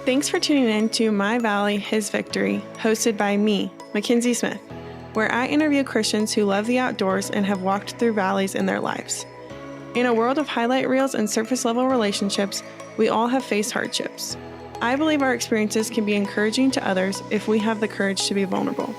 Thanks for tuning in to My Valley, His Victory, hosted by me, Mackenzie Smith, where I interview Christians who love the outdoors and have walked through valleys in their lives. In a world of highlight reels and surface-level relationships, we all have faced hardships. I believe our experiences can be encouraging to others if we have the courage to be vulnerable.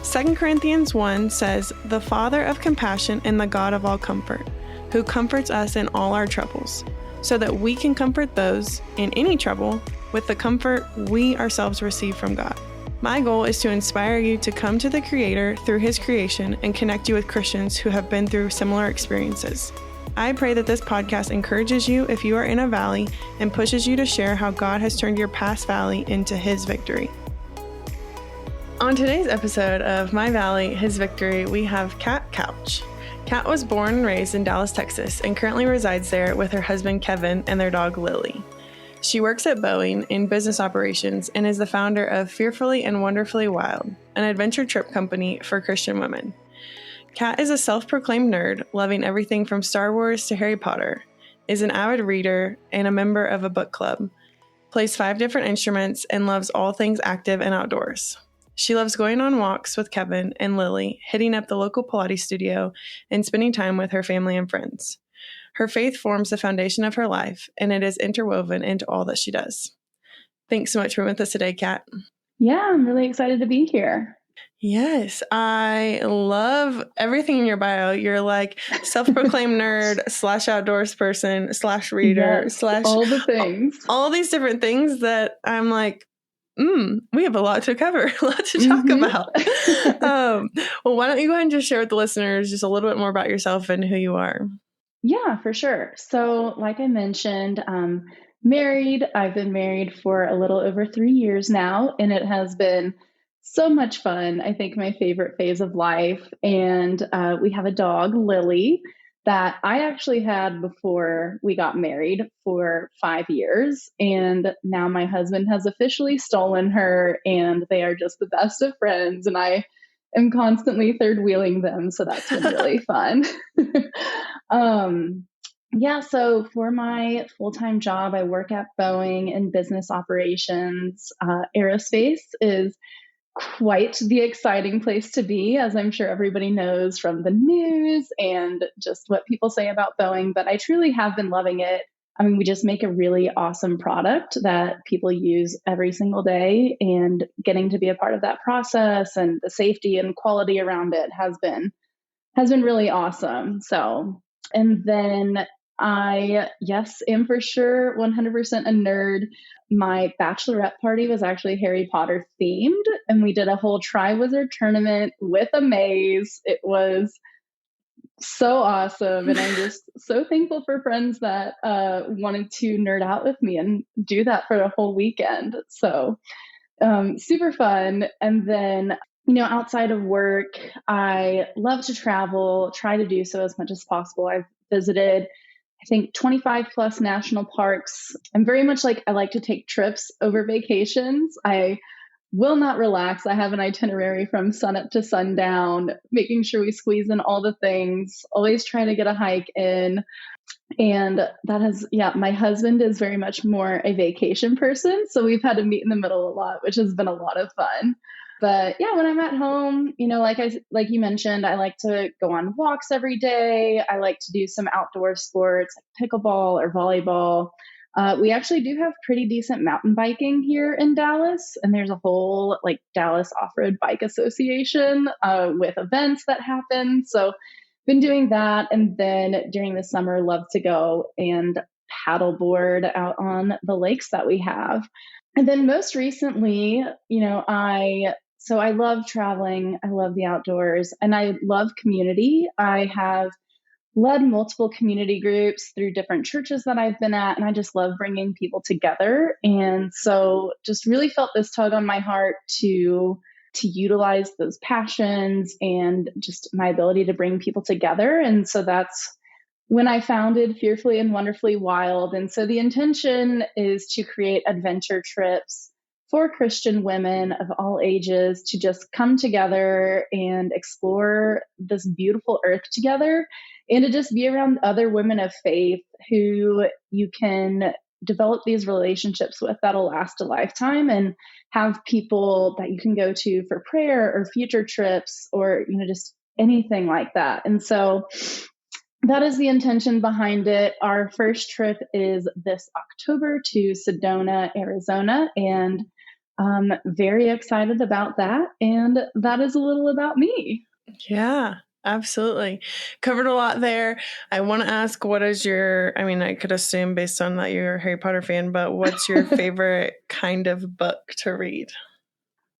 2 Corinthians 1 says, "The Father of compassion and the God of all comfort, who comforts us in all our troubles, so that we can comfort those in any trouble with the comfort we ourselves receive from God." My goal is to inspire you to come to the Creator through His creation and connect you with Christians who have been through similar experiences. I pray that this podcast encourages you if you are in a valley and pushes you to share how God has turned your past valley into His victory. On today's episode of My Valley, His Victory, we have Kat Couch. Kat was born and raised in Dallas, Texas, and currently resides there with her husband Kevin and their dog Lily. She works at Boeing in business operations and is the founder of Fearfully and Wonderfully Wild, an adventure trip company for Christian women. Kat is a self-proclaimed nerd, loving everything from Star Wars to Harry Potter, is an avid reader and a member of a book club, plays 5 different instruments, and loves all things active and outdoors. She loves going on walks with Kevin and Lily, hitting up the local Pilates studio, and spending time with her family and friends. Her faith forms the foundation of her life, and it is interwoven into all that she does. Thanks so much for being with us today, Kat. Yeah, I'm really excited to be here. Yes, I love everything in your bio. You're like self-proclaimed nerd / outdoors person / reader yes, / all the things. All these different things that I'm like, we have a lot to cover, a lot to talk about. Well, why don't you go ahead and just share with the listeners just a little bit more about yourself and who you are? Yeah, for sure. So like I mentioned, married. I've been married for a little over 3 years now, and it has been so much fun. I think my favorite phase of life. And we have a dog, Lily, that I actually had before we got married for 5 years. And now my husband has officially stolen her, and they are just the best of friends. And I am constantly third wheeling them. So that's been really fun. Yeah, so for my full-time job, I work at Boeing in business operations. Aerospace is quite the exciting place to be, as I'm sure everybody knows from the news and just what people say about Boeing, but I truly have been loving it. I mean, we just make a really awesome product that people use every single day, and getting to be a part of that process and the safety and quality around it has been really awesome. So, and then I, yes, am for sure 100% a nerd. My bachelorette party was actually Harry Potter themed, and we did a whole Triwizard tournament with a maze. It was so awesome, and I'm just so thankful for friends that wanted to nerd out with me and do that for a whole weekend. So super fun. And then, outside of work, I love to travel, try to do so as much as possible. I've visited, I think, 25 plus national parks. I'm very much like, I like to take trips over vacations. I will not relax. I have an itinerary from sunup to sundown, making sure we squeeze in all the things, always trying to get a hike in. And that has, my husband is very much more a vacation person. So we've had to meet in the middle a lot, which has been a lot of fun. But yeah, when I'm at home, like you mentioned, I like to go on walks every day. I like to do some outdoor sports like pickleball or volleyball. We actually do have pretty decent mountain biking here in Dallas, and there's a whole like Dallas Off-Road Bike Association with events that happen. So been doing that. And then during the summer, love to go and paddleboard out on the lakes that we have. And then most recently, I love traveling. I love the outdoors, and I love community. I have led multiple community groups through different churches that I've been at, and I just love bringing people together. And so just really felt this tug on my heart to utilize those passions and just my ability to bring people together. And so that's when I founded Fearfully and Wonderfully Wild. And so the intention is to create adventure trips for Christian women of all ages to just come together and explore this beautiful earth together, and to just be around other women of faith who you can develop these relationships with that'll last a lifetime, and have people that you can go to for prayer or future trips or, just anything like that. And so that is the intention behind it. Our first trip is this October to Sedona, Arizona, and I'm very excited about that. And that is a little about me. Yeah, absolutely. Covered a lot there. I want to ask, what is I could assume based on that you're a Harry Potter fan, but what's your favorite kind of book to read?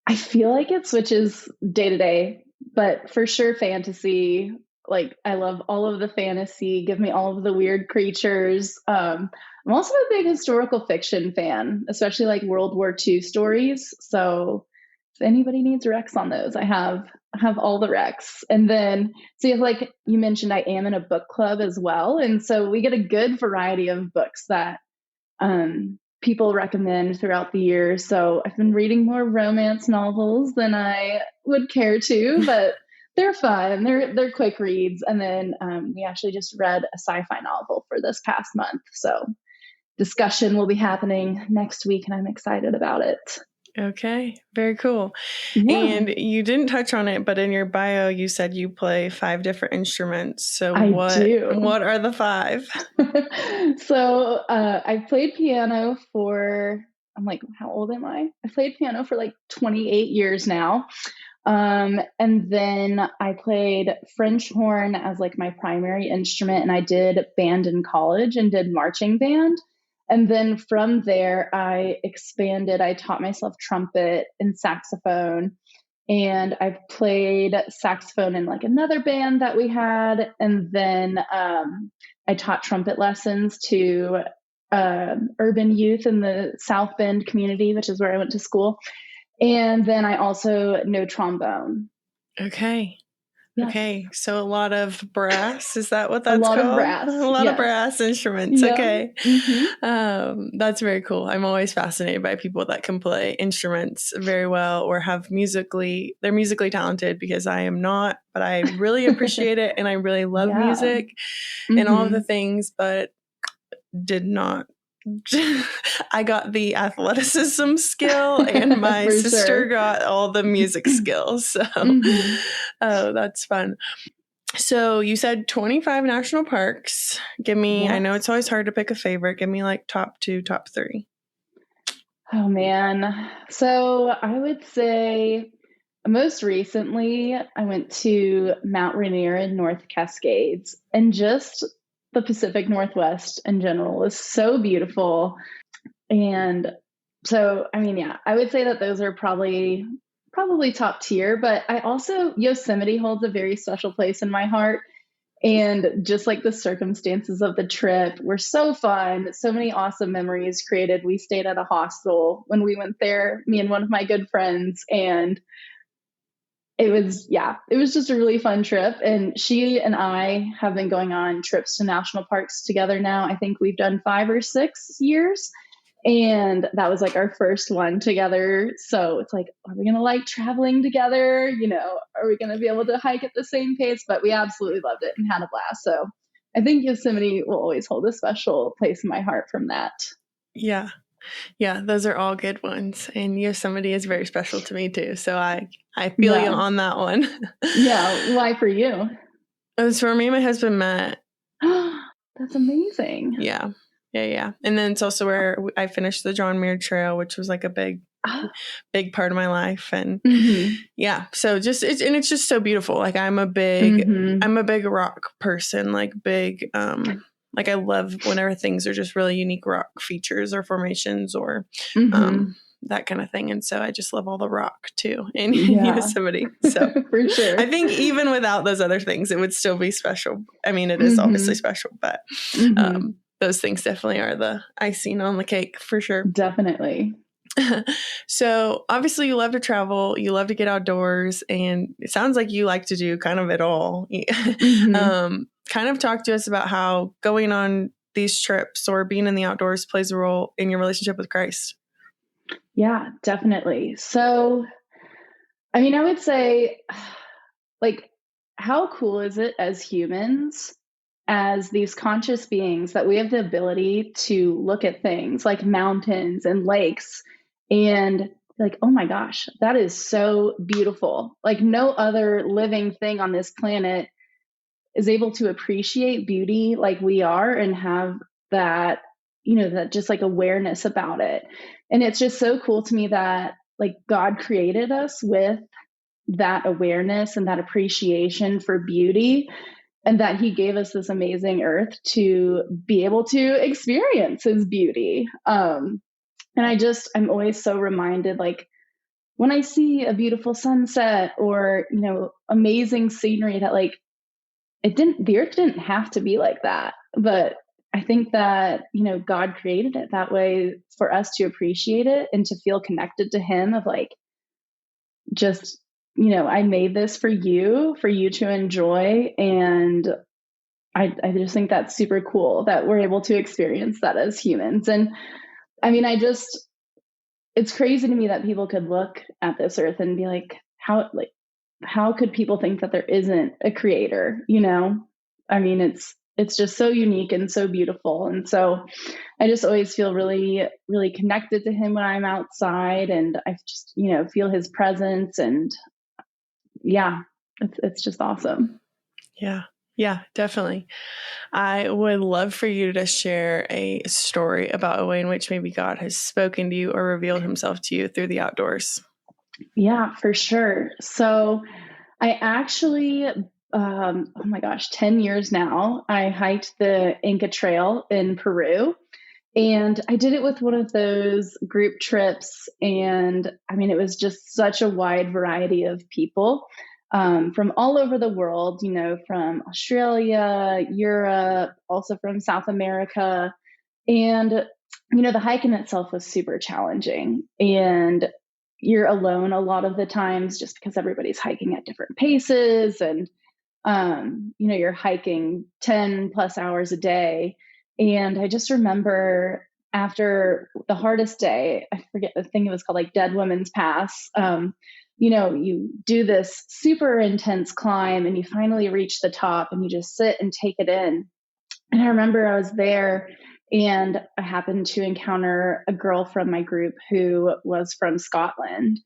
I feel like it switches day to day, but for sure fantasy. Like, I love all of the fantasy. Give me all of the weird creatures. I'm also a big historical fiction fan, especially like World War II stories. So if anybody needs recs on those, I have all the recs. And then, see, like you mentioned, I am in a book club as well, and so we get a good variety of books that people recommend throughout the year. So I've been reading more romance novels than I would care to, but they're fun. They're quick reads. And then we actually just read a sci-fi novel for this past month. So discussion will be happening next week, and I'm excited about it. Okay, very cool. Yeah. And you didn't touch on it, but in your bio, you said you play 5 different instruments. So what are the 5? So I played piano I'm like, how old am I? I played piano for like 28 years now. And then I played French horn as like my primary instrument, and I did band in college and did marching band. And then from there, I expanded. I taught myself trumpet and saxophone, and I played saxophone in like another band that we had. And then I taught trumpet lessons to urban youth in the South Bend community, which is where I went to school. And then I also know trombone. Okay. Yes. Okay, so a lot of brass, is that what that's called? A lot of brass. A lot of brass instruments. Yep. Okay. Mm-hmm. That's very cool. I'm always fascinated by people that can play instruments very well or they're musically talented, because I am not, but I really appreciate it, and I really love music and all of the things, but did not. I got the athleticism skill, and my sister got all the music skills. So, oh, that's fun. So you said 25 national parks. Give me, I know it's always hard to pick a favorite. Give me like top 2, top 3. Oh, man. So I would say most recently, I went to Mount Rainier in North Cascades, and just the Pacific Northwest in general is so beautiful. And so, I would say that those are probably top tier, but Yosemite holds a very special place in my heart. And just like the circumstances of the trip were so fun, so many awesome memories created. We stayed at a hostel when we went there, me and one of my good friends, and it was just a really fun trip. And she and I have been going on trips to national parks together now. I think we've done 5 or 6 years. And that was like our first one together. So it's like, are we going to like traveling together? Are we going to be able to hike at the same pace? But we absolutely loved it and had a blast. So I think Yosemite will always hold a special place in my heart from that. Yeah. Yeah, those are all good ones. And Yosemite is very special to me too. So I feel you on that one. Yeah. Why for you? It was for me and my husband met. That's amazing. Yeah. Yeah. And then it's also where I finished the John Muir Trail, which was like a big part of my life. And yeah, so it's just so beautiful. Like I'm a big rock person, like big, like I love whenever things are just really unique rock features or formations or that kind of thing. And so I just love all the rock too in Yosemite. So for sure. I think even without those other things, it would still be special. I mean, it is obviously special, but those things definitely are the icing on the cake for sure. Definitely. So obviously you love to travel, you love to get outdoors, and it sounds like you like to do kind of it all. Kind of talk to us about how going on these trips or being in the outdoors plays a role in your relationship with Christ. Yeah, definitely. So, I would say, like, how cool is it as humans as these conscious beings that we have the ability to look at things like mountains and lakes and like, oh my gosh, that is so beautiful. Like no other living thing on this planet is able to appreciate beauty like we are and have that, that just like awareness about it. And it's just so cool to me that like God created us with that awareness and that appreciation for beauty, and that he gave us this amazing earth to be able to experience his beauty. And I'm always so reminded, like when I see a beautiful sunset or, amazing scenery, that like the earth didn't have to be like that. But I think that, God created it that way for us to appreciate it and to feel connected to him, of like, just, I made this for you to enjoy. And I just think that's super cool that we're able to experience that as humans. And I mean, it's crazy to me that people could look at this earth and be like, how could people think that there isn't a creator? I mean, it's just so unique and so beautiful. And so I just always feel really, really connected to him when I'm outside, and I just, feel his presence. And yeah, it's just awesome. Yeah. Yeah, definitely. I would love for you to share a story about a way in which maybe God has spoken to you or revealed himself to you through the outdoors. Yeah, for sure. So I actually, oh my gosh, 10 years now, I hiked the Inca Trail in Peru. And I did it with one of those group trips. And I mean, it was just such a wide variety of people from all over the world, from Australia, Europe, also from South America. And, the hike in itself was super challenging. And you're alone a lot of the times just because everybody's hiking at different paces. And, you're hiking 10 plus hours a day. And I just remember after the hardest day, I forget, the thing, it was called like Dead Women's Pass. You do this super intense climb and you finally reach the top and you just sit and take it in. And I remember I was there and I happened to encounter a girl from my group who was from Scotland.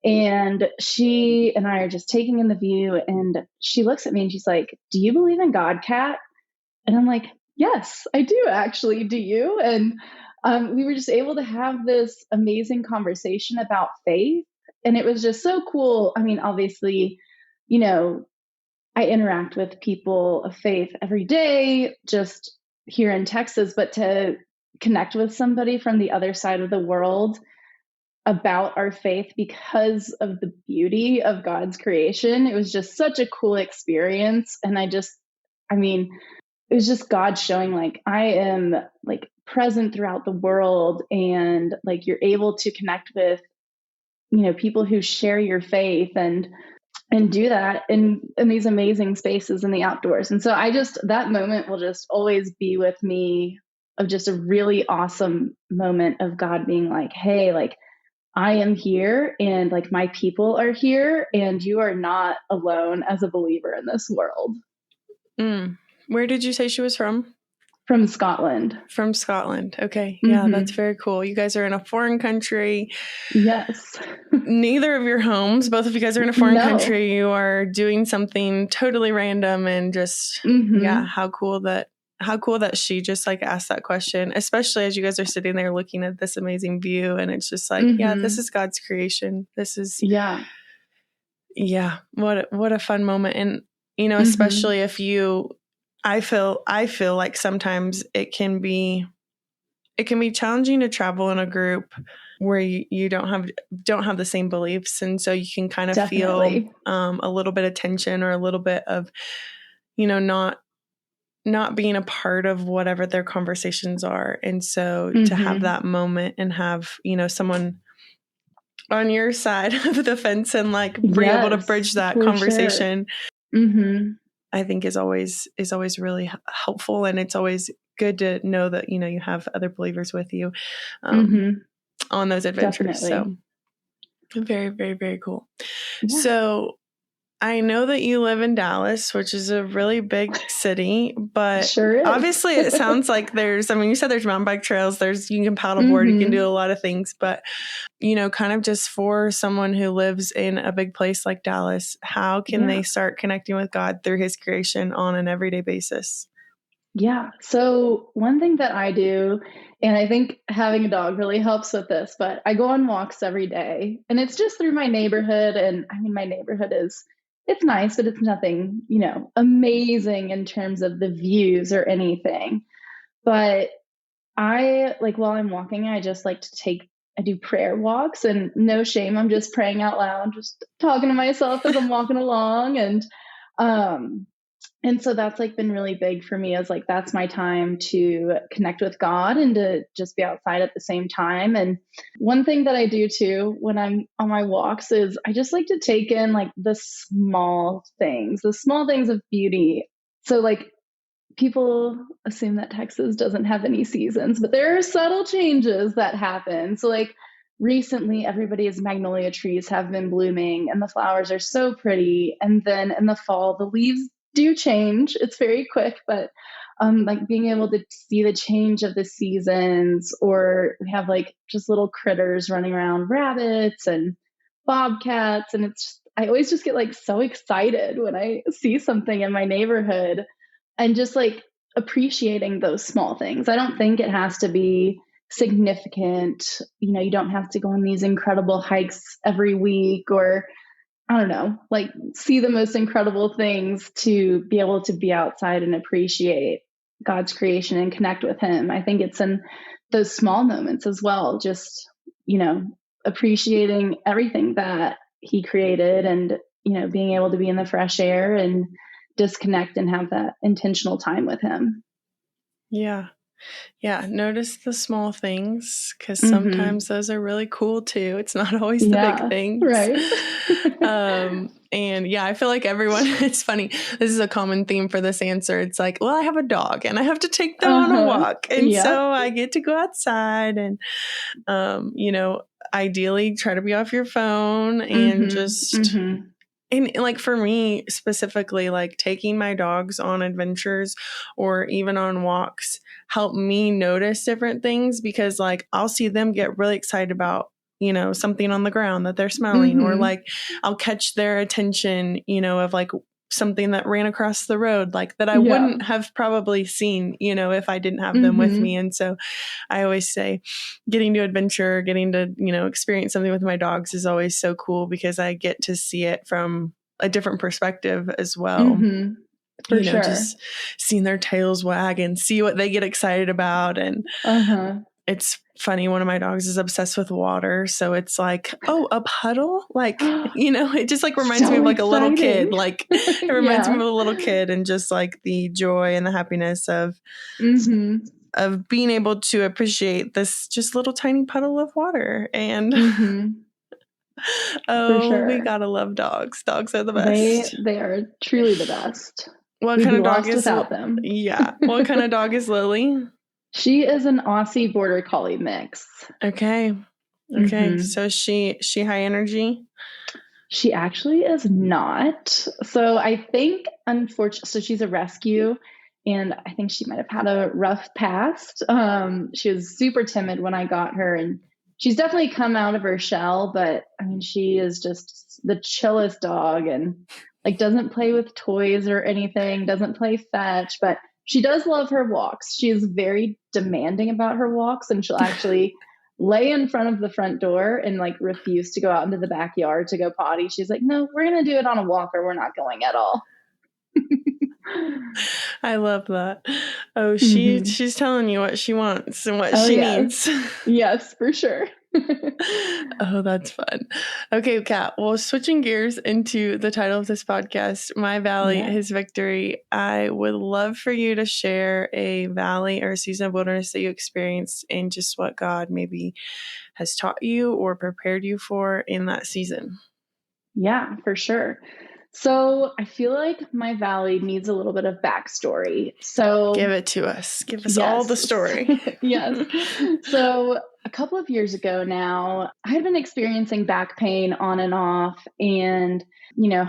And she and I are just taking in the view, and she looks at me and she's like, "Do you believe in God, Kat?" And I'm like, "Yes, I do actually. Do you?" And we were just able to have this amazing conversation about faith. And it was just so cool. I mean, obviously, I interact with people of faith every day, just here in Texas, but to connect with somebody from the other side of the world about our faith because of the beauty of God's creation, it was just such a cool experience. And it was just God showing like I am like present throughout the world, and like you're able to connect with, people who share your faith and do that in these amazing spaces in the outdoors. And so that moment will just always be with me, of just a really awesome moment of God being like, "Hey, like I am here, and like my people are here, and you are not alone as a believer in this world." Where did you say she was from? From Scotland. From Scotland. Okay. Yeah, that's very cool. You guys are in a foreign country. Yes. Neither of your homes, both of you guys are in a foreign country. You are doing something totally random, and just, yeah, how cool that she just like asked that question, especially as you guys are sitting there looking at this amazing view. And it's just like, yeah, this is God's creation. This is, yeah, what a fun moment. And, especially if I feel like sometimes it can be challenging to travel in a group where you don't have the same beliefs. And so you can kind of feel a little bit of tension, or a little bit of, not being a part of whatever their conversations are. And so to have that moment and have, someone on your side of the fence and like be able to bridge that conversation, I think is always really helpful. And it's always good to know that, you have other believers with you on those adventures. Definitely. So very, very, very cool. Yeah. So I know that you live in Dallas, which is a really big city, but Sure is. obviously it sounds like you said there's mountain bike trails, you can paddleboard, you can do a lot of things, but kind of just for someone who lives in a big place like Dallas, how can they start connecting with God through his creation on an everyday basis? Yeah. So one thing that I do, and I think having a dog really helps with this, but I go on walks every day, and it's just through my neighborhood. And I mean, my neighborhood it's nice, but it's nothing, amazing in terms of the views or anything. But I like while I'm walking, I just like I do prayer walks, and no shame. I'm just praying out loud, just talking to myself as I'm walking along. And so that's like been really big for me, as like that's my time to connect with God and to just be outside at the same time. And one thing that I do too when I'm on my walks is I just like to take in like the small things of beauty. So like people assume that Texas doesn't have any seasons, but there are subtle changes that happen. So like recently everybody's magnolia trees have been blooming and the flowers are so pretty. And then in the fall, the leaves do change. It's very quick, but like being able to see the change of the seasons, or we have like just little critters running around, rabbits and bobcats. And I always just get like so excited when I see something in my neighborhood, and just like appreciating those small things. I don't think it has to be significant. You don't have to go on these incredible hikes every week, or I don't know, like see the most incredible things to be able to be outside and appreciate God's creation and connect with him. I think it's in those small moments as well, just, appreciating everything that he created, and, being able to be in the fresh air and disconnect and have that intentional time with him. Yeah. Yeah. Notice the small things, because sometimes those are really cool too. It's not always the big things. Right. And yeah, I feel like everyone, it's funny. This is a common theme for this answer. It's like, well, I have a dog and I have to take them on a walk. And so I get to go outside and, ideally try to be off your phone and just, and like for me specifically, like taking my dogs on adventures or even on walks help me notice different things, because like I'll see them get really excited about, something on the ground that they're smelling, or like I'll catch their attention, of like something that ran across the road, like that I wouldn't have probably seen, if I didn't have them with me. And so I always say getting to adventure, getting to, experience something with my dogs is always so cool, because I get to see it from a different perspective as well. For sure. Just seeing their tails wag and see what they get excited about. And it's funny, one of my dogs is obsessed with water. So it's like, oh, a puddle? Like, it just like reminds me of like a little kid. Like it reminds me of a little kid, and just like the joy and the happiness of being able to appreciate this just little tiny puddle of water. And we gotta love dogs. Dogs are the best. They are truly the best. What kind of dog is without them? Yeah. What kind of dog is Lily? She is an Aussie Border Collie mix. Okay. So she high energy? She actually is not. So I think, unfortunately, so she's a rescue, and I think she might have had a rough past. She was super timid when I got her, and she's definitely come out of her shell, but I mean, she is just the chillest dog, and like doesn't play with toys or anything, doesn't play fetch, but she does love her walks. She is very demanding about her walks, and she'll actually lay in front of the front door and like refuse to go out into the backyard to go potty. She's like, no, we're going to do it on a walk, or we're not going at all. I love that. Oh, she's telling you what she wants and what she needs. Yes, for sure. Oh, that's fun. Okay, Kat. Well, switching gears into the title of this podcast, My Valley, His Victory. I would love for you to share a valley or a season of wilderness that you experienced, and just what God maybe has taught you or prepared you for in that season. Yeah, for sure. So I feel like my valley needs a little bit of backstory. Give So it to us. Give us all the yes, story. yes. So a couple of years ago now, I had been experiencing back pain on and off and,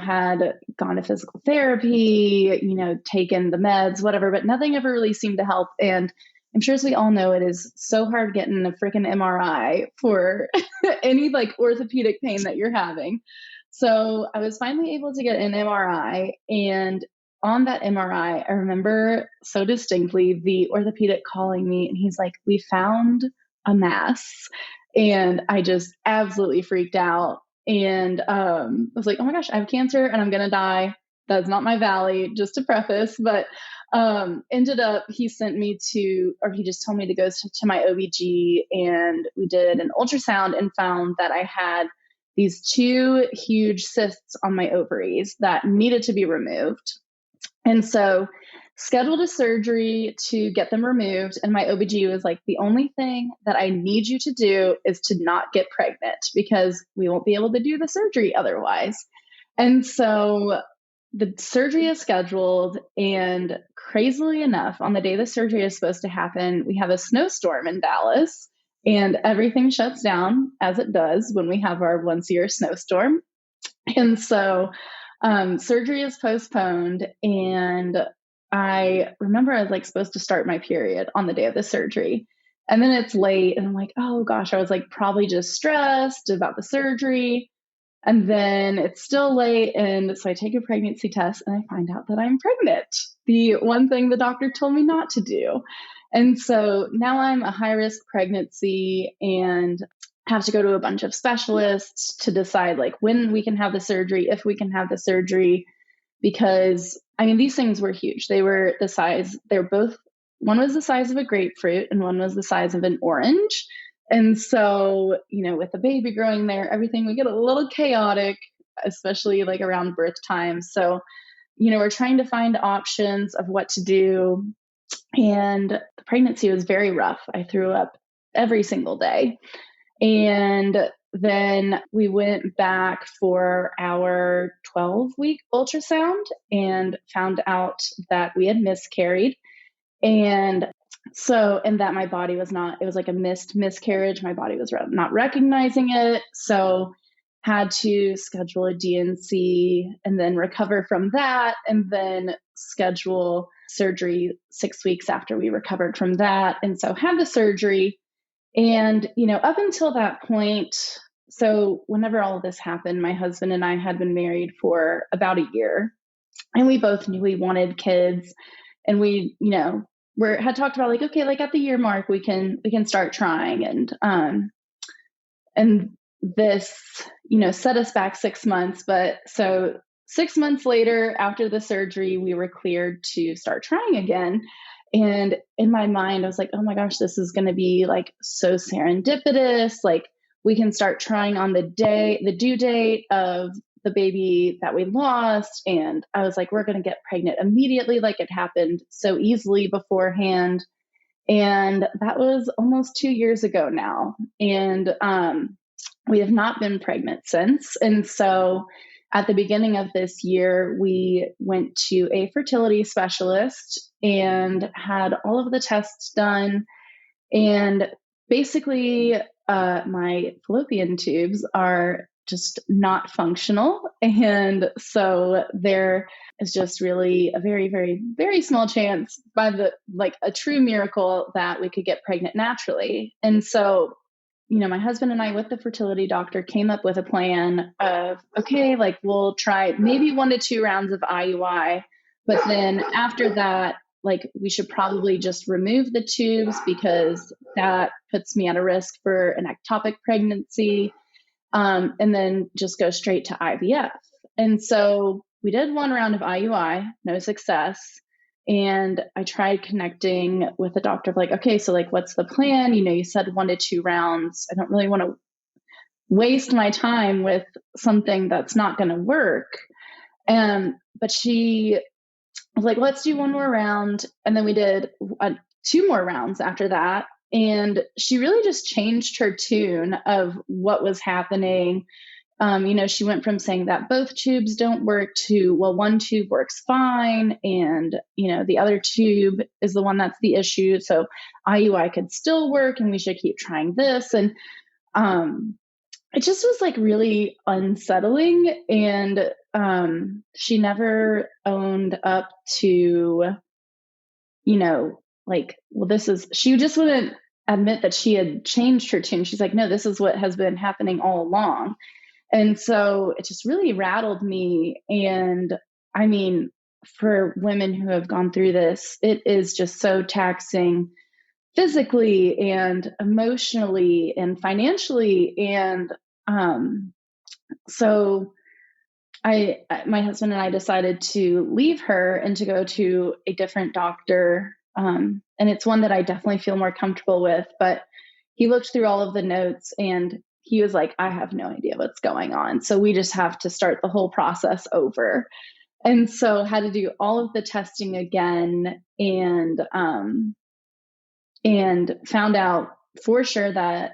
had gone to physical therapy, taken the meds, whatever, but nothing ever really seemed to help. And I'm sure, as we all know, it is so hard getting a freaking MRI for any like orthopedic pain that you're having. So I was finally able to get an MRI, and on that MRI, I remember so distinctly the orthopedic calling me, and he's like, "We found a mass." And I just absolutely freaked out. And I was like, "Oh my gosh, I have cancer and I'm going to die." That's not my valley, just to preface. But ended up, he sent me to, or he just told me to go to my OBG, and we did an ultrasound and found that I had these two huge cysts on my ovaries that needed to be removed. And so scheduled a surgery to get them removed. And my OBG was like, "The only thing that I need you to do is to not get pregnant, because we won't be able to do the surgery otherwise." And so the surgery is scheduled. And crazily enough, on the day the surgery is supposed to happen, we have a snowstorm in Dallas, and everything shuts down, as it does when we have our once a year snowstorm. And so surgery is postponed. And I remember I was like supposed to start my period on the day of the surgery. And then it's late, and I'm like, oh gosh, I was like probably just stressed about the surgery. And then it's still late. And so I take a pregnancy test and I find out that I'm pregnant. The one thing the doctor told me not to do. And so now I'm a high risk pregnancy and have to go to a bunch of specialists to decide like when we can have the surgery, if we can have the surgery, because I mean, these things were huge. They were the size, they're both, one was the size of a grapefruit and one was the size of an orange. And so, with the baby growing there, everything would get a little chaotic, especially like around birth time. So, we're trying to find options of what to do. And the pregnancy was very rough. I threw up every single day. And then we went back for our 12-week ultrasound and found out that we had miscarried. And that my body was not, it was like a missed miscarriage. My body was not recognizing it. So had to schedule a DNC and then recover from that, and then schedule surgery 6 weeks after we recovered from that. And so had the surgery. And, up until that point, so whenever all of this happened, my husband and I had been married for about a year, and we both knew we wanted kids. And we, had talked about like, okay, like at the year mark, we can start trying. And this, set us back 6 months. But so 6 months later, after the surgery, we were cleared to start trying again. And in my mind, I was like, oh my gosh, this is going to be like so serendipitous. Like we can start trying on the due date of the baby that we lost. And I was like, we're going to get pregnant immediately. Like it happened so easily beforehand. And that was almost 2 years ago now. And we have not been pregnant since. And so at the beginning of this year, we went to a fertility specialist and had all of the tests done. And basically, my fallopian tubes are just not functional. And so there is just really a very, very, very small chance, by a true miracle, that we could get pregnant naturally. And so my husband and I, with the fertility doctor, came up with a plan of, okay, like we'll try maybe 1 to 2 rounds of IUI, but then after that, like we should probably just remove the tubes because that puts me at a risk for an ectopic pregnancy, and then just go straight to IVF. And so we did 1 round of IUI, no success. And I tried connecting with the doctor of like, okay, so like, what's the plan? You said 1 to 2 rounds. I don't really want to waste my time with something that's not going to work. But she was like, let's do 1 more round. And then we did 2 more rounds after that. And she really just changed her tune of what was happening. She went from saying that both tubes don't work to, well, one tube works fine. And, the other tube is the one that's the issue. So IUI could still work and we should keep trying this. And it just was like really unsettling. And she never owned up to, she just wouldn't admit that she had changed her tune. She's like, no, this is what has been happening all along. And so it just really rattled me. And I mean, for women who have gone through this, it is just so taxing physically and emotionally and financially. And so my husband and I decided to leave her and to go to a different doctor. And it's one that I definitely feel more comfortable with, but he looked through all of the notes and he was like, I have no idea what's going on. So we just have to start the whole process over. And so had to do all of the testing again and found out for sure that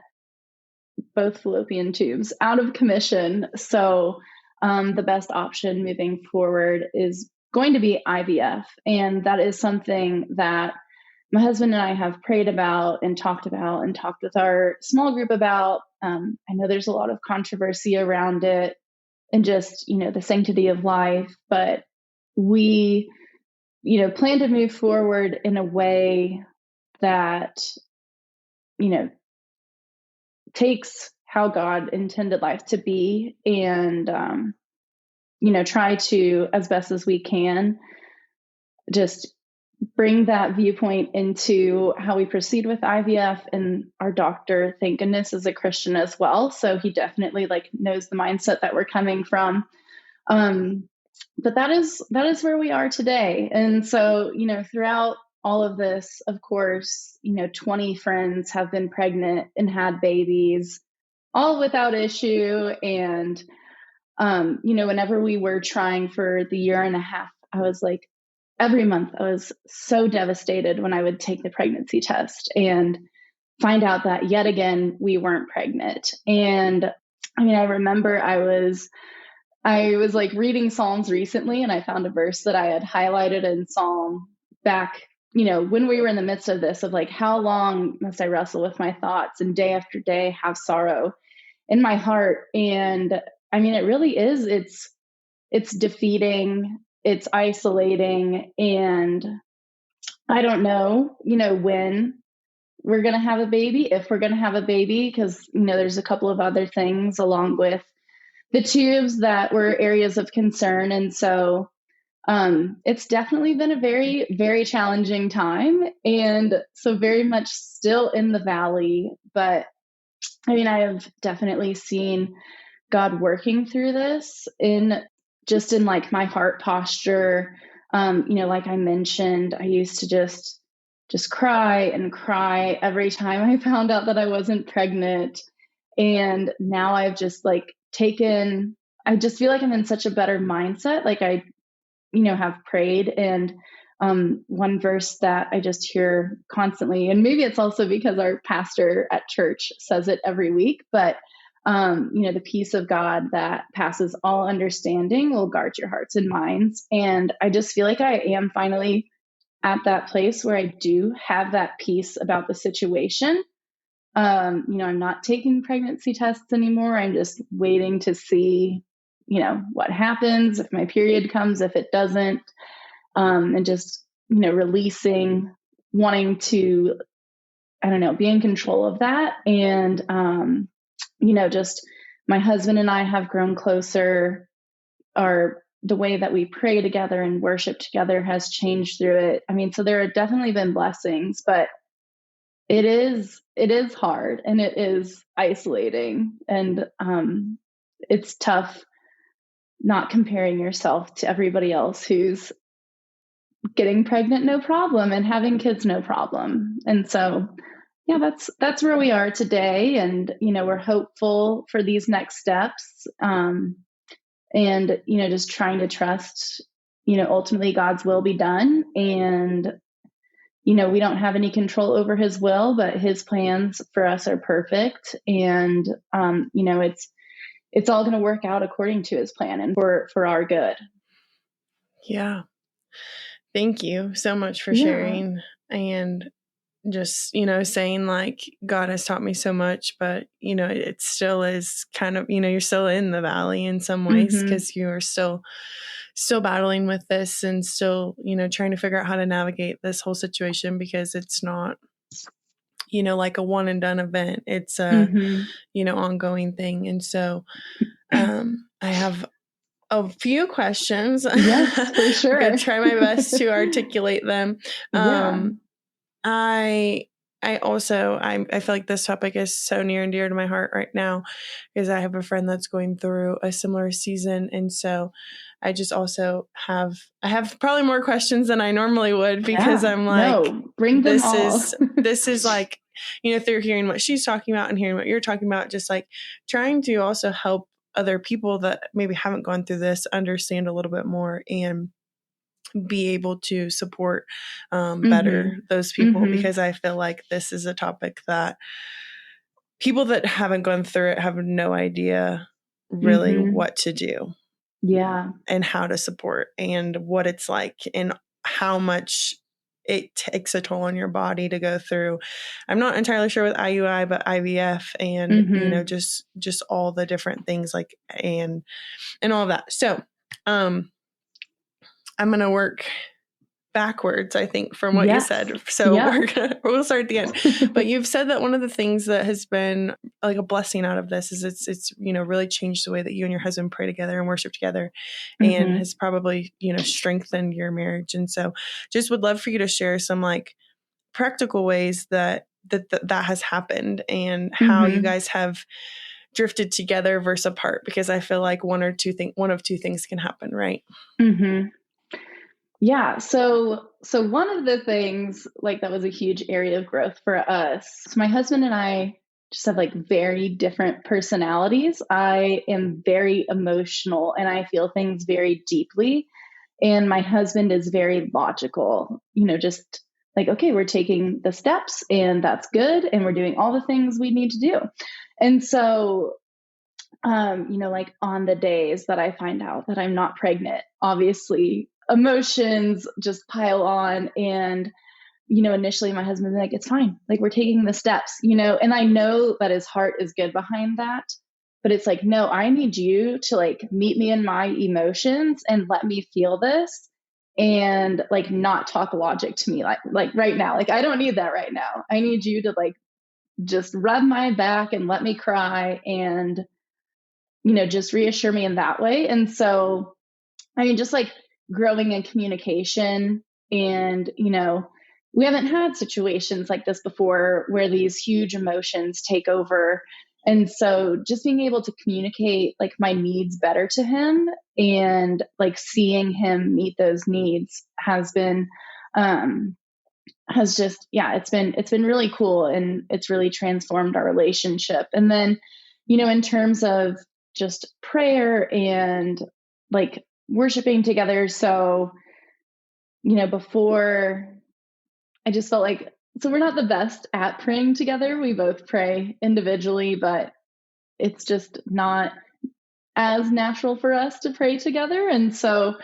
both fallopian tubes out of commission. So the best option moving forward is going to be IVF. And that is something that my husband and I have prayed about and talked with our small group about. I know there's a lot of controversy around it and just, the sanctity of life, but we, plan to move forward in a way that, takes how God intended life to be and, try to, as best as we can, just bring that viewpoint into how we proceed with IVF. And our doctor, thank goodness, is a Christian as well. So he definitely knows the mindset that we're coming from. But that is where we are today. And so, throughout all of this, of course, 20 friends have been pregnant and had babies, all without issue. And, whenever we were trying for the year and a half, I was like, every month I was so devastated when I would take the pregnancy test and find out that yet again, we weren't pregnant. And I remember I was reading Psalms recently and I found a verse that I had highlighted in Psalm back, when we were in the midst of this, of how long must I wrestle with my thoughts and day after day have sorrow in my heart. And it really is, it's defeating, it's isolating. And I don't know, when we're going to have a baby, if we're going to have a baby, because, there's a couple of other things along with the tubes that were areas of concern. And so it's definitely been a very, very challenging time. And so very much still in the valley. But I have definitely seen God working through this in my heart posture. Like I mentioned, I used to just cry and cry every time I found out that I wasn't pregnant. And now I've just I just feel like I'm in such a better mindset. I, have prayed. And one verse that I just hear constantly, and maybe it's also because our pastor at church says it every week, but the peace of God that passes all understanding will guard your hearts and minds. And I just feel like I am finally at that place where I do have that peace about the situation. I'm not taking pregnancy tests anymore. I'm just waiting to see, what happens, if my period comes, if it doesn't, and just, releasing, wanting to, be in control of that. And, just my husband and I have grown closer. The way that we pray together and worship together has changed through it. So there have definitely been blessings, but it is hard and it is isolating, and it's tough not comparing yourself to everybody else who's getting pregnant no problem and having kids no problem. And so yeah, that's where we are today. And we're hopeful for these next steps, and just trying to trust ultimately God's will be done. And we don't have any control over his will, but his plans for us are perfect. And, it's all going to work out according to his plan and for our good. Yeah. Thank you so much for Yeah. sharing, and just, saying like, God has taught me so much, but, it still is kind of, you're still in the valley in some ways, because you are still battling with this, and still, trying to figure out how to navigate this whole situation, because it's not, like a one and done event. It's a, ongoing thing. And so, I have a few questions. Yes, for sure. I'm going to try my best to articulate them. I feel like this topic is so near and dear to my heart right now, because I have a friend that's going through a similar season. And so I just also have probably more questions than I normally would, because I'm like, bring them all. This is like, through hearing what she's talking about and hearing what you're talking about, just like trying to also help other people that maybe haven't gone through this understand a little bit more and be able to support better those people, because I feel like this is a topic that people that haven't gone through it have no idea really what to do. Yeah. And how to support, and what it's like, and how much it takes a toll on your body to go through. I'm not entirely sure with IUI, but IVF, and just all the different things, like, and all of that. So I'm going to work backwards, I think, from what you said. So we'll start at the end. But you've said that one of the things that has been like a blessing out of this is it's really changed the way that you and your husband pray together and worship together, and has probably strengthened your marriage. And so just would love for you to share some like practical ways that has happened, and how you guys have drifted together versus apart, because I feel like one of two things can happen, right? Yeah. So one of the things like that was a huge area of growth for us. So my husband and I just have like very different personalities. I am very emotional and I feel things very deeply. And my husband is very logical, just like, okay, we're taking the steps and that's good. And we're doing all the things we need to do. And so, like on the days that I find out that I'm not pregnant, obviously emotions just pile on. And, initially my husband was like, it's fine. Like we're taking the steps, and I know that his heart is good behind that, but it's like, no, I need you to like meet me in my emotions and let me feel this, and like not talk logic to me. Like right now, like I don't need that right now. I need you to like just rub my back and let me cry and, just reassure me in that way. And so, I mean, just like growing in communication, and, we haven't had situations like this before where these huge emotions take over. And so just being able to communicate like my needs better to him, and like seeing him meet those needs has been, it's been really cool, and it's really transformed our relationship. And then, in terms of just prayer and like worshiping together. So, before I just felt like, so we're not the best at praying together. We both pray individually, but it's just not as natural for us to pray together. And so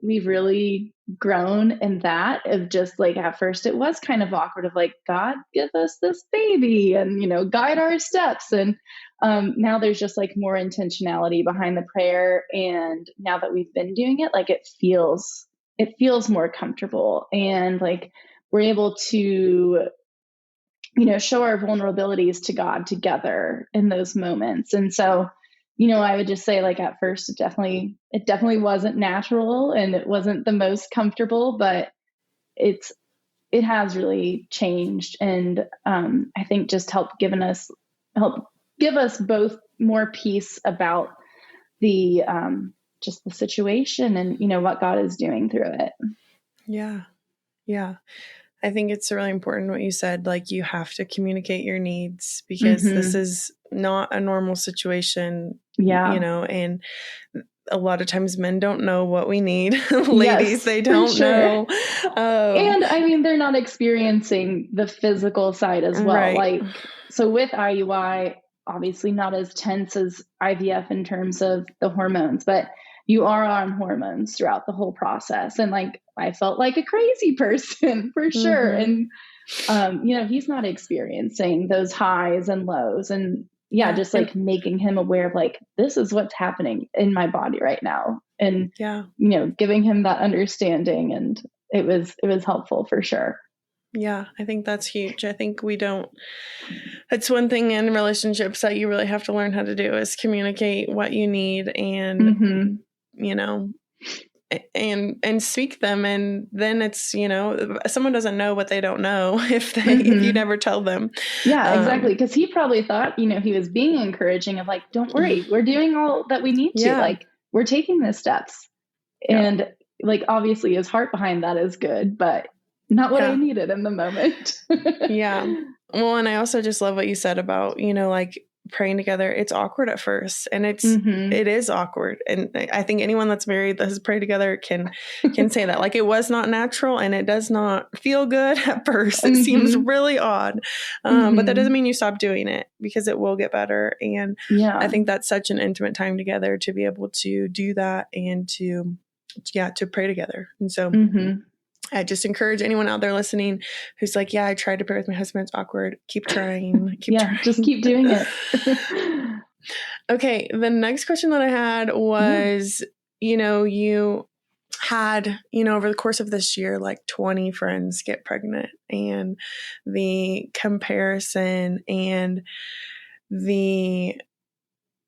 we've really grown in that, of just like, at first it was kind of awkward of like, God, give us this baby and, guide our steps. And now there's just like more intentionality behind the prayer. And now that we've been doing it, like it feels more comfortable, and like we're able to, show our vulnerabilities to God together in those moments. And so, I would just say like at first it definitely wasn't natural, and it wasn't the most comfortable, but it has really changed. And I think just help give us both more peace about the just the situation, and what God is doing through it. Yeah. I think it's really important what you said, like you have to communicate your needs, because this is not a normal situation, and a lot of times men don't know what we need. Ladies, they don't know. And I mean, they're not experiencing the physical side as well. Right. Like, so with IUI, obviously not as tense as IVF in terms of the hormones, but you are on hormones throughout the whole process. And like, I felt like a crazy person for sure. And, he's not experiencing those highs and lows. And yeah, just like making him aware of like, this is what's happening in my body right now. And, giving him that understanding. And it was helpful for sure. Yeah, I think that's huge. I think it's one thing in relationships that you really have to learn how to do is communicate what you need and, and speak them. And then it's, someone doesn't know what they don't know if you never tell them. Yeah, exactly. Cause he probably thought, he was being encouraging of like, don't worry, we're doing all that we need to, like, we're taking the steps. And like, obviously his heart behind that is good, but not what I needed in the moment. Yeah. Well, and I also just love what you said about, like praying together. It's awkward at first, and it is awkward. And I think anyone that's married that has prayed together can say that. Like, it was not natural, and it does not feel good at first. It seems really odd. But that doesn't mean you stop doing it, because it will get better. And I think that's such an intimate time together to be able to do that and to pray together. And so I just encourage anyone out there listening who's like, I tried to pray with my husband. It's awkward. Keep trying. Trying. Just keep doing it. Okay. The next question that I had was, you had, over the course of this year, like 20 friends get pregnant, and the comparison and the,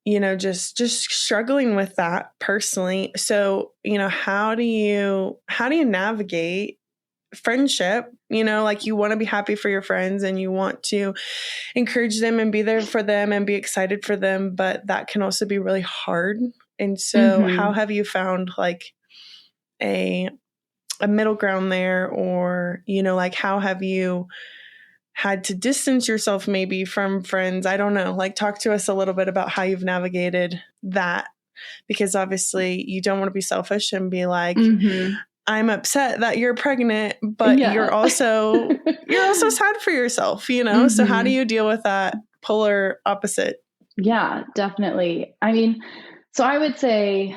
just struggling with that personally. So, how do you navigate friendship? Like, you want to be happy for your friends and you want to encourage them and be there for them and be excited for them, but that can also be really hard. And so how have you found like a middle ground there? Or, like, how have you had to distance yourself maybe from friends? I don't know. Like, talk to us a little bit about how you've navigated that, because obviously you don't want to be selfish and be like, I'm upset that you're pregnant, but you're also sad for yourself, So how do you deal with that polar opposite? Yeah, definitely. I mean, so I would say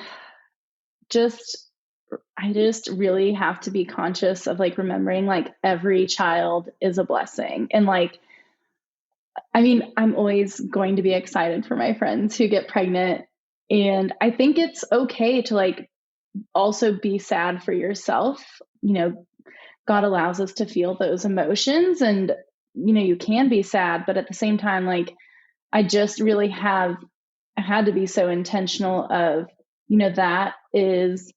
I just really have to be conscious of like remembering like every child is a blessing. And like, I mean, I'm always going to be excited for my friends who get pregnant. And I think it's okay to like also be sad for yourself. God allows us to feel those emotions, and, you can be sad, but at the same time, like, I just really I had to be so intentional of, that is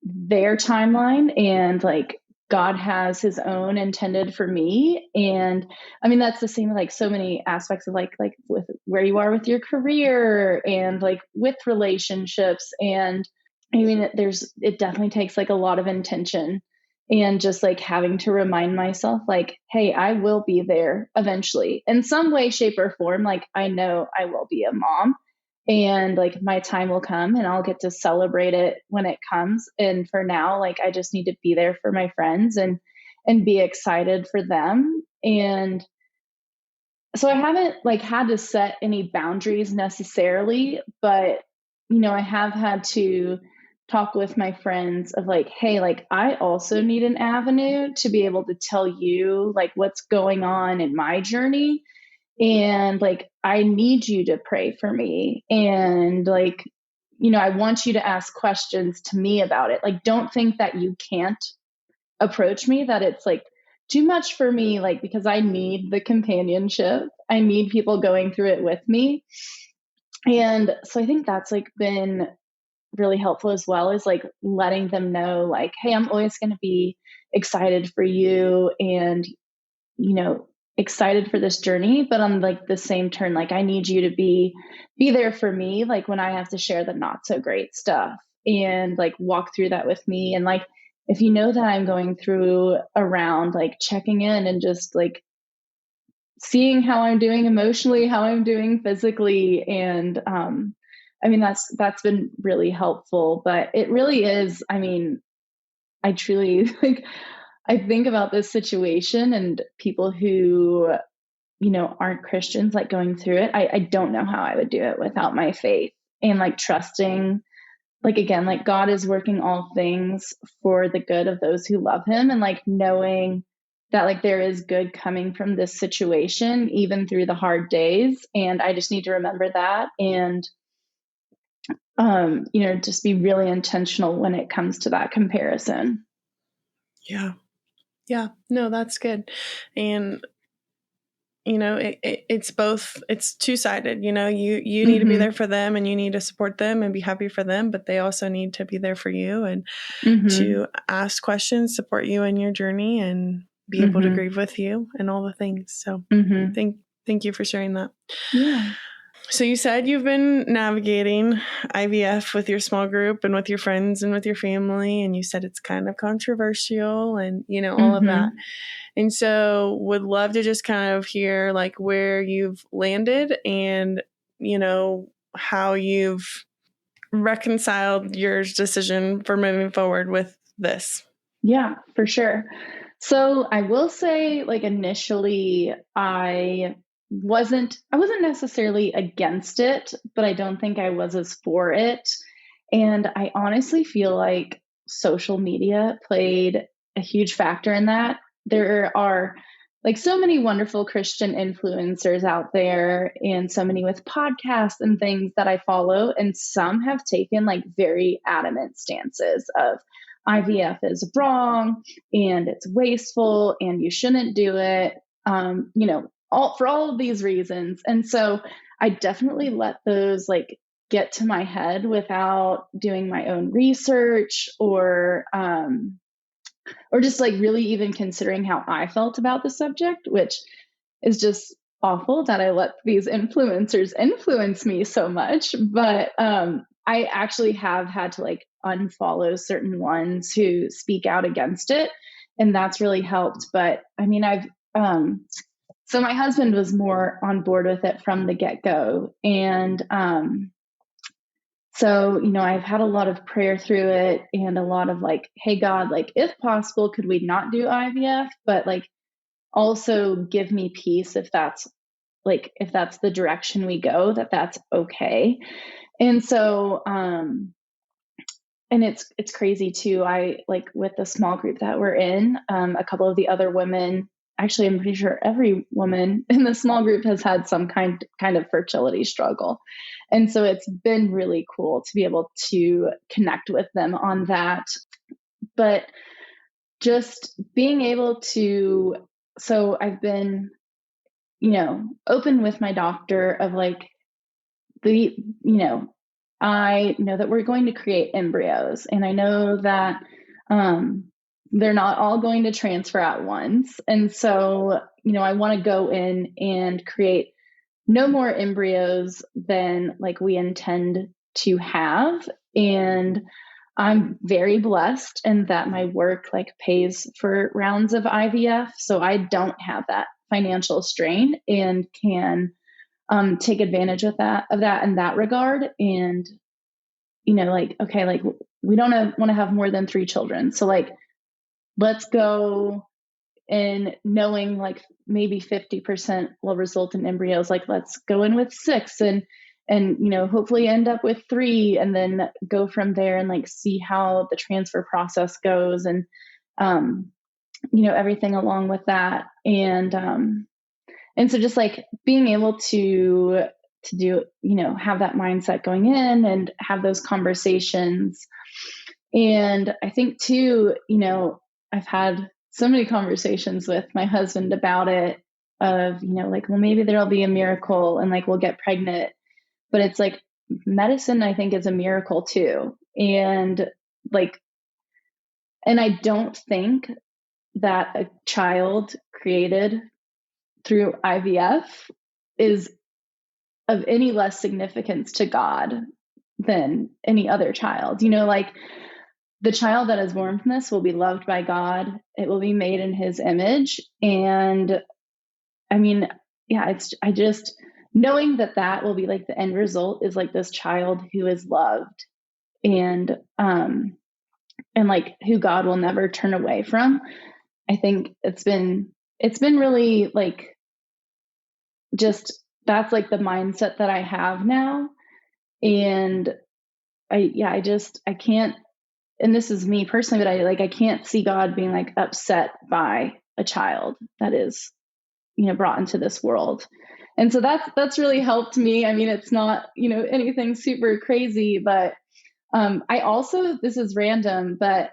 their timeline, and like God has his own intended for me. And I mean, that's the same with like so many aspects of like with where you are with your career and like with relationships. And I mean, it definitely takes like a lot of intention, and just like having to remind myself like, hey, I will be there eventually in some way, shape, or form. Like, I know I will be a mom, and like my time will come and I'll get to celebrate it when it comes. And for now, like, I just need to be there for my friends and be excited for them. And so I haven't like had to set any boundaries necessarily, but I have had to talk with my friends of like, hey, like, I also need an avenue to be able to tell you like what's going on in my journey. And like, I need you to pray for me. And like, I want you to ask questions to me about it. Like, don't think that you can't approach me, that it's like too much for me, like, because I need the companionship. I need people going through it with me. And so I think that's like been really helpful as well, is like letting them know like, hey, I'm always going to be excited for you and, excited for this journey, but on like the same turn, like, I need you to be there for me, like when I have to share the not so great stuff, and like walk through that with me. And like, if you know that I'm going through around, like checking in and just like seeing how I'm doing emotionally, how I'm doing physically. And I mean, that's been really helpful. But it really is, I mean, I truly like, I think about this situation and people who aren't Christians, like going through it, I don't know how I would do it without my faith and like trusting, like, again, like God is working all things for the good of those who love him, and like knowing that like there is good coming from this situation, even through the hard days. And I just need to remember that. And, just be really intentional when it comes to that comparison. Yeah. Yeah. No, that's good. And it's both, it's two-sided, you need to be there for them and you need to support them and be happy for them, but they also need to be there for you and to ask questions, support you in your journey, and be able to grieve with you and all the things. So thank you for sharing that. Yeah. So you said you've been navigating IVF with your small group and with your friends and with your family, and you said it's kind of controversial and, all of that. And so would love to just kind of hear like where you've landed and, how you've reconciled your decision for moving forward with this. Yeah, for sure. So I will say, like, initially I wasn't necessarily against it, but I don't think I was as for it. And I honestly feel like social media played a huge factor in that. There are like so many wonderful Christian influencers out there, and so many with podcasts and things that I follow. And some have taken like very adamant stances of IVF is wrong and it's wasteful and you shouldn't do it. For all of these reasons. And so I definitely let those like get to my head without doing my own research or just like really even considering how I felt about the subject, which is just awful that I let these influencers influence me so much. But I actually have had to like unfollow certain ones who speak out against it. And that's really helped. But I mean, so my husband was more on board with it from the get-go. And so, I've had a lot of prayer through it and a lot of like, hey, God, like, if possible, could we not do IVF? But like, also give me peace if that's the direction we go, that's okay. And so, and it's crazy too. I like with the small group that we're in, a couple of the other women, actually, I'm pretty sure every woman in the small group has had some kind of fertility struggle. And so it's been really cool to be able to connect with them on that. But just being able to, so I've been, open with my doctor of like I know that we're going to create embryos, and I know that they're not all going to transfer at once. And so, I want to go in and create no more embryos than like we intend to have. And I'm very blessed in that my work like pays for rounds of IVF. So I don't have that financial strain and can take advantage of that in that regard. And, like, okay, like we don't want to have more than 3 children. So like, let's go in knowing like maybe 50% will result in embryos. Like, let's go in with 6 and hopefully end up with 3 and then go from there and like see how the transfer process goes and, everything along with that. And so just like being able to do, have that mindset going in and have those conversations. And I think too, I've had so many conversations with my husband about it of, like, well, maybe there'll be a miracle and like we'll get pregnant. But it's like medicine, I think, is a miracle too. And like, and I don't think that a child created through IVF is of any less significance to God than any other child. like the child that is born from this will be loved by God. It will be made in his image. And I mean, yeah, I just knowing that will be like the end result is like this child who is loved and like who God will never turn away from. I think it's been really like just, that's like the mindset that I have now. And I can't, and this is me personally, but I can't see God being like upset by a child that is, brought into this world. And so that's really helped me. I mean, it's not, anything super crazy, but I also, this is random, but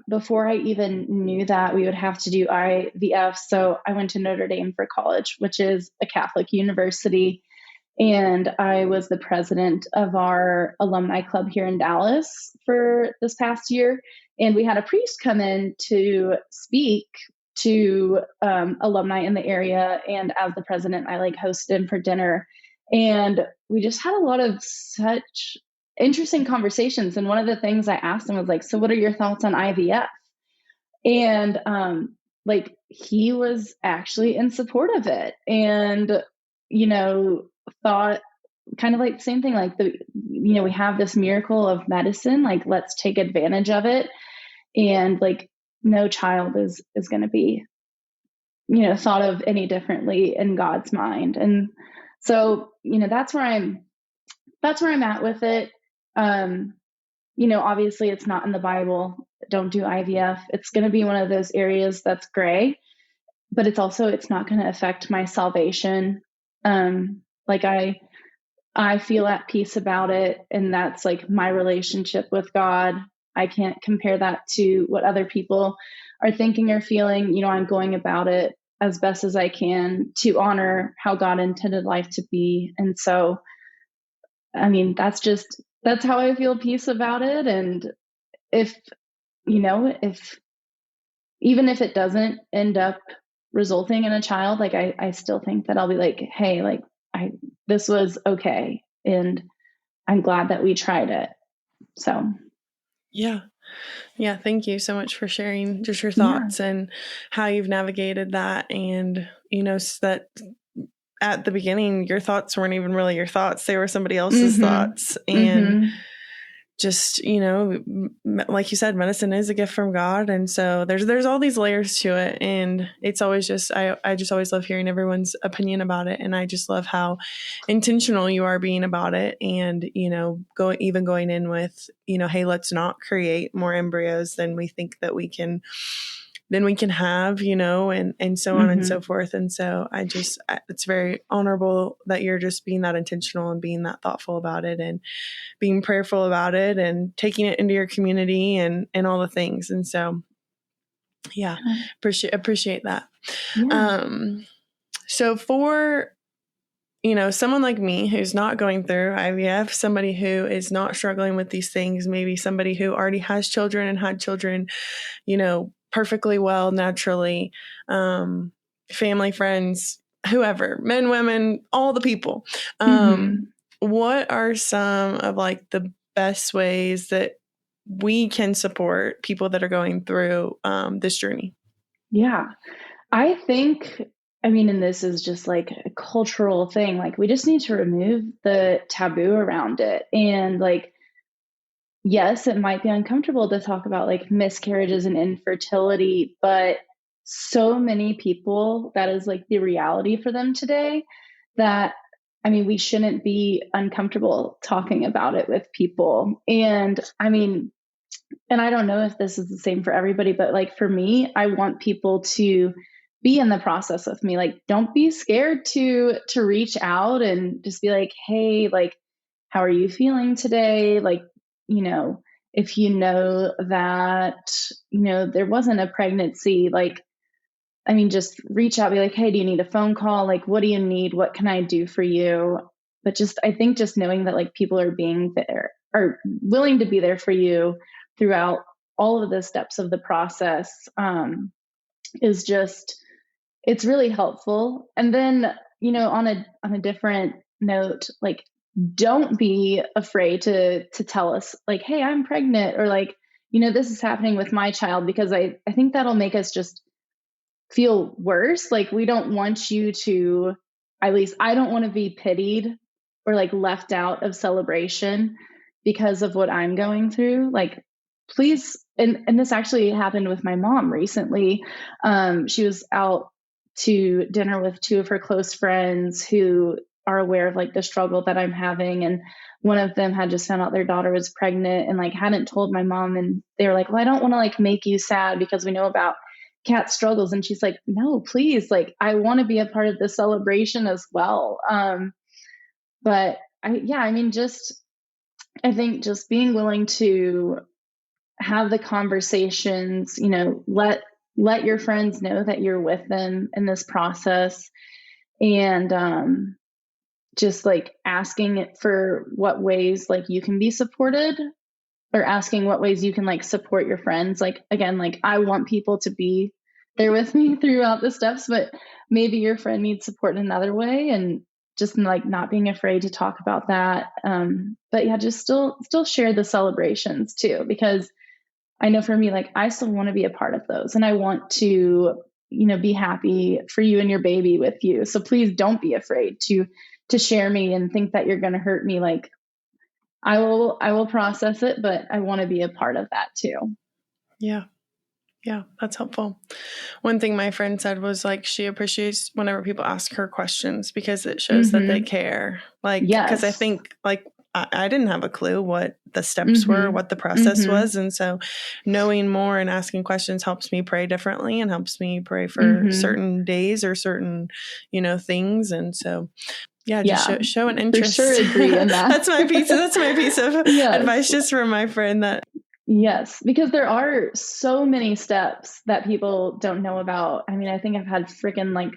before I even knew that we would have to do IVF, so I went to Notre Dame for college, which is a Catholic university. And I was the president of our alumni club here in Dallas for this past year. And we had a priest come in to speak to alumni in the area. And as the president, I like hosted him for dinner. And we just had a lot of such interesting conversations. And one of the things I asked him was like, so what are your thoughts on IVF? And like he was actually in support of it. And, thought kind of like the same thing, like we have this miracle of medicine, like let's take advantage of it. And like no child is going to be, thought of any differently in God's mind. And so, that's where I'm at with it. Obviously it's not in the Bible. Don't do IVF. It's going to be one of those areas that's gray, but it's not going to affect my salvation. Like I feel at peace about it. And that's like my relationship with God. I can't compare that to what other people are thinking or feeling. I'm going about it as best as I can to honor how God intended life to be. And so, I mean, that's how I feel peace about it. And if even if it doesn't end up resulting in a child, like I still think that I'll be like, hey, like this was okay. And I'm glad that we tried it. So. Yeah. Yeah. Thank you so much for sharing just your thoughts and how you've navigated that. And, so that at the beginning, your thoughts weren't even really your thoughts. They were somebody else's thoughts. And just, like you said, medicine is a gift from God. And so there's all these layers to it. And it's always just, I just always love hearing everyone's opinion about it. And I just love how intentional you are being about it. And, going in with, hey, let's not create more embryos than we think that we can have, and so on and so forth. And so it's very honorable that you're just being that intentional and being that thoughtful about it and being prayerful about it and taking it into your community and all the things. And so, yeah, appreciate that. Yeah. So for, someone like me who's not going through IVF, somebody who is not struggling with these things, maybe somebody who already has children and had children, perfectly well, naturally, family, friends, whoever, men, women, all the people. What are some of like the best ways that we can support people that are going through this journey? Yeah, I think, and this is just like a cultural thing. Like we just need to remove the taboo around it. And like, yes, it might be uncomfortable to talk about like miscarriages and infertility, but so many people, that is like the reality for them today, that we shouldn't be uncomfortable talking about it with people. And and I don't know if this is the same for everybody, but like for me, I want people to be in the process with me. Like, don't be scared to reach out and just be like, hey, like, how are you feeling today? Like, if that, there wasn't a pregnancy, like, just reach out, be like, hey, do you need a phone call? Like, what do you need? What can I do for you? But I think just knowing that like people are being there or willing to be there for you throughout all of the steps of the process is it's really helpful. And then, on a different note, like, don't be afraid to tell us like, hey, I'm pregnant, or like, this is happening with my child, because I think that'll make us just feel worse. Like, we don't want you to, at least I don't want to be pitied or like left out of celebration because of what I'm going through. Like, please. And this actually happened with my mom recently. She was out to dinner with two of her close friends who are aware of like the struggle that I'm having. And one of them had just found out their daughter was pregnant and like hadn't told my mom. And they were like, well, I don't want to like make you sad because we know about Kat's struggles. And she's like, no, please. Like, I want to be a part of the celebration as well. But I think just being willing to have the conversations, let your friends know that you're with them in this process, and just like asking for what ways like you can be supported, or asking what ways you can like support your friends. Like, again, like I want people to be there with me throughout the steps, but maybe your friend needs support in another way, and just like not being afraid to talk about that. But yeah, just still share the celebrations too, because I know for me, like I still want to be a part of those, and I want to, be happy for you and your baby with you. So please don't be afraid to share me and think that you're going to hurt me. Like I will process it, but I want to be a part of that too. Yeah. Yeah, that's helpful. One thing my friend said was like she appreciates whenever people ask her questions because it shows that they care. Like, because I think like I didn't have a clue what the steps were, what the process was. And so knowing more and asking questions helps me pray differently and helps me pray for certain days or certain, things. And so just show an interest. For sure agree in that. That's my piece of advice just from my friend that. Yes, because there are so many steps that people don't know about. I mean, I think I've had freaking like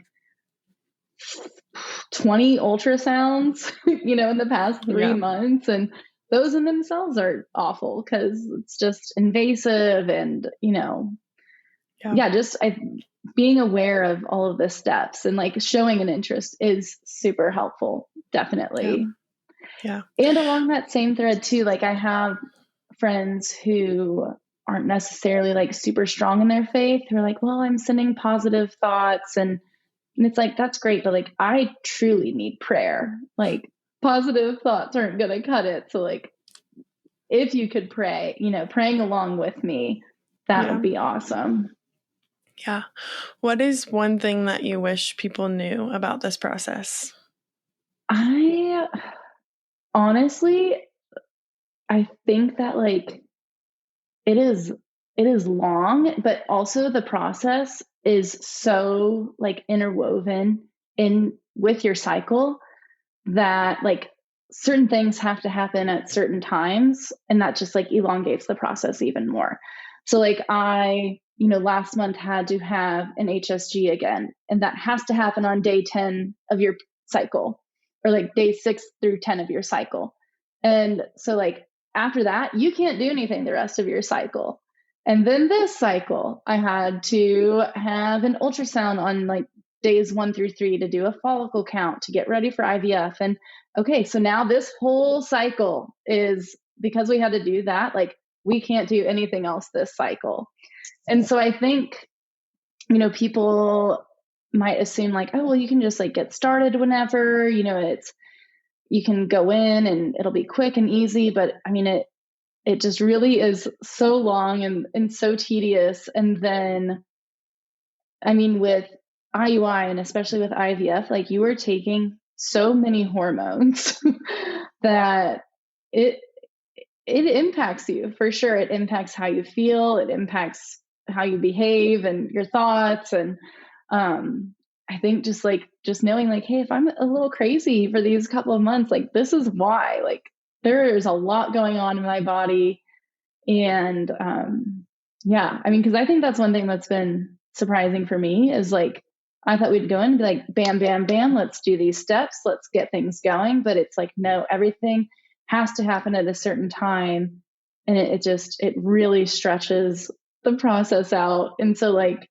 20 ultrasounds, in the past 3 months. And those in themselves are awful because it's just invasive and, being aware of all of the steps and like showing an interest is super helpful. Definitely. Yeah. And along that same thread too, like I have friends who aren't necessarily like super strong in their faith who are like, well, I'm sending positive thoughts. And it's like, that's great. But like, I truly need prayer. Like positive thoughts aren't going to cut it. So like, if you could pray, praying along with me, that would be awesome. Yeah. What is one thing that you wish people knew about this process? I think that like it is long, but also the process is so like interwoven in with your cycle that like certain things have to happen at certain times, and that just like elongates the process even more. So like I, last month had to have an HSG again, and that has to happen on day 10 of your cycle, or like day 6 through 10 of your cycle. And so like after that, you can't do anything the rest of your cycle. And then this cycle, I had to have an ultrasound on like days 1 through 3 to do a follicle count to get ready for IVF. And okay, so now this whole cycle is, because we had to do that, like we can't do anything else this cycle. And so I think, people might assume like, oh, well, you can just like get started whenever, you can go in and it'll be quick and easy. But I mean, it just really is so long and so tedious. And then, I mean, with IUI and especially with IVF, like you are taking so many hormones that it impacts you for sure. It impacts how you feel. It impacts how you behave and your thoughts. And I think just knowing like, hey, if I'm a little crazy for these couple of months, like this is why. Like there is a lot going on in my body. And I mean, because I think that's one thing that's been surprising for me is like, I thought we'd go in and be like, bam, bam, bam, let's do these steps, let's get things going. But it's like, no, everything has to happen at a certain time. And it really stretches the process out. And so like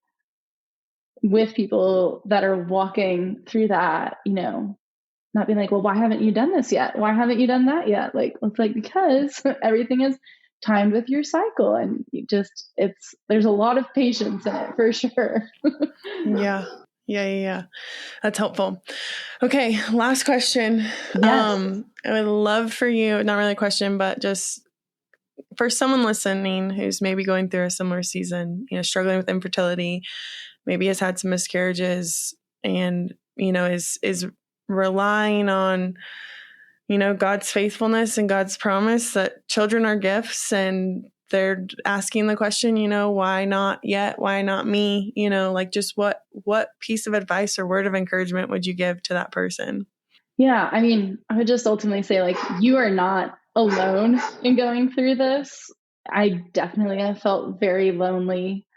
with people that are walking through that, not being like, well, why haven't you done this yet? Why haven't you done that yet? Like, it's like, because everything is timed with your cycle, and there's a lot of patience in it for sure. Yeah. That's helpful. Okay. Last question. Yes. I would love for you, not really a question, but just for someone listening who's maybe going through a similar season, struggling with infertility, maybe has had some miscarriages and, is relying on, God's faithfulness and God's promise that children are gifts, and they're asking the question, why not yet? Why not me? Just what piece of advice or word of encouragement would you give to that person? Yeah, I mean, I would just ultimately say, you are not alone in going through this. I definitely have felt very lonely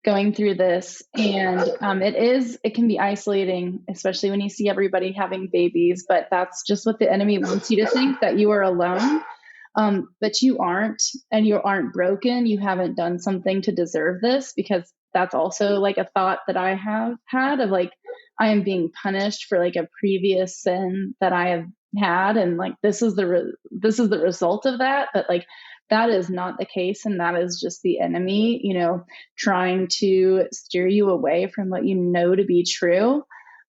going through this. And it can be isolating, especially when you see everybody having babies, but that's just what the enemy wants you to think, that you are alone. But you aren't, and you aren't broken. You haven't done something to deserve this, because that's also a thought that I have had of I am being punished for a previous sin that I have had, and this is the result of that. But that is not the case, and that is just the enemy, trying to steer you away from what you know to be true.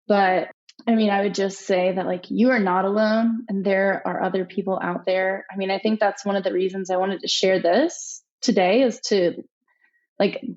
But I mean, I would just say that you are not alone, and there are other people out there. I mean, I think that's one of the reasons I wanted to share this today, is to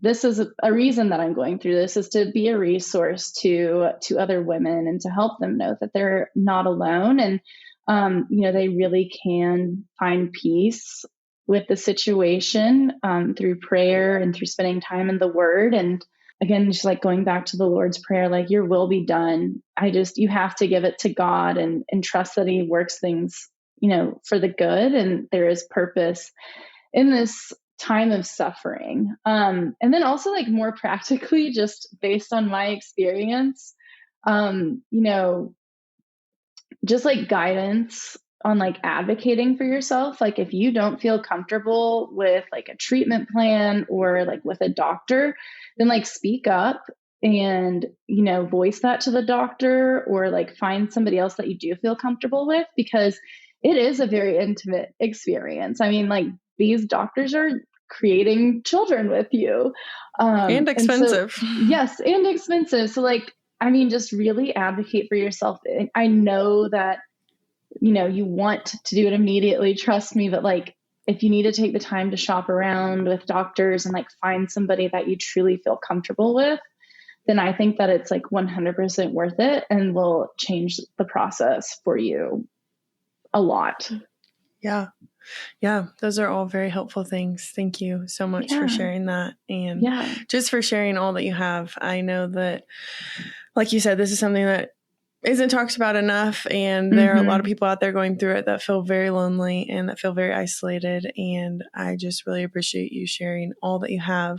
this is a reason that I'm going through this, is to be a resource to other women and to help them know that they're not alone. And, they really can find peace with the situation through prayer and through spending time in the Word. And again, just going back to the Lord's Prayer, your will be done. You have to give it to God and trust that He works things, for the good, and there is purpose in this time of suffering. And then also more practically, just based on my experience, just guidance on advocating for yourself. If you don't feel comfortable with a treatment plan or with a doctor, then speak up and, voice that to the doctor, or find somebody else that you do feel comfortable with, because it is a very intimate experience. I mean, these doctors are creating children with you. And expensive. Yes, and expensive. So I mean, just really advocate for yourself. I know that, you want to do it immediately, trust me, but if you need to take the time to shop around with doctors and find somebody that you truly feel comfortable with, then I think that it's 100% worth it and will change the process for you a lot. Yeah. Yeah. Those are all very helpful things. Thank you so much for sharing that. And just for sharing all that you have. I know that, like you said, this is something that isn't talked about enough. And there are a lot of people out there going through it that feel very lonely and that feel very isolated. And I just really appreciate you sharing all that you have.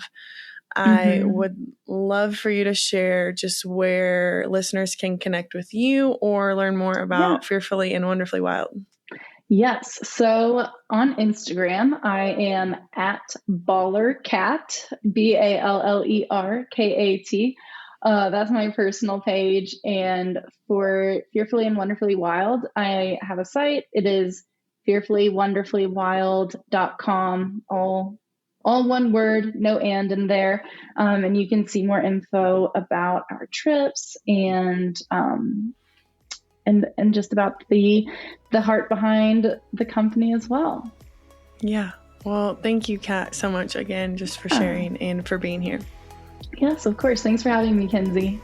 I would love for you to share just where listeners can connect with you or learn more about Fearfully and Wonderfully Wild. Yes. So on Instagram, I am at ballerkat, BALLERKAT. That's my personal page. And for Fearfully and Wonderfully Wild, I have a site. It is fearfullywonderfullywild.com, all one word, no and in there. And you can see more info about our trips and just about the heart behind the company as well. Yeah. Well, thank you, Kat, so much again, just for sharing and for being here. Yes, of course. Thanks for having me, Kenzie.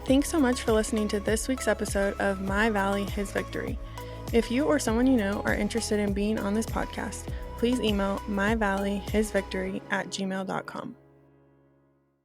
Thanks so much for listening to this week's episode of My Valley, His Victory. If you or someone you know are interested in being on this podcast, please email myvalleyhisvictory@gmail.com.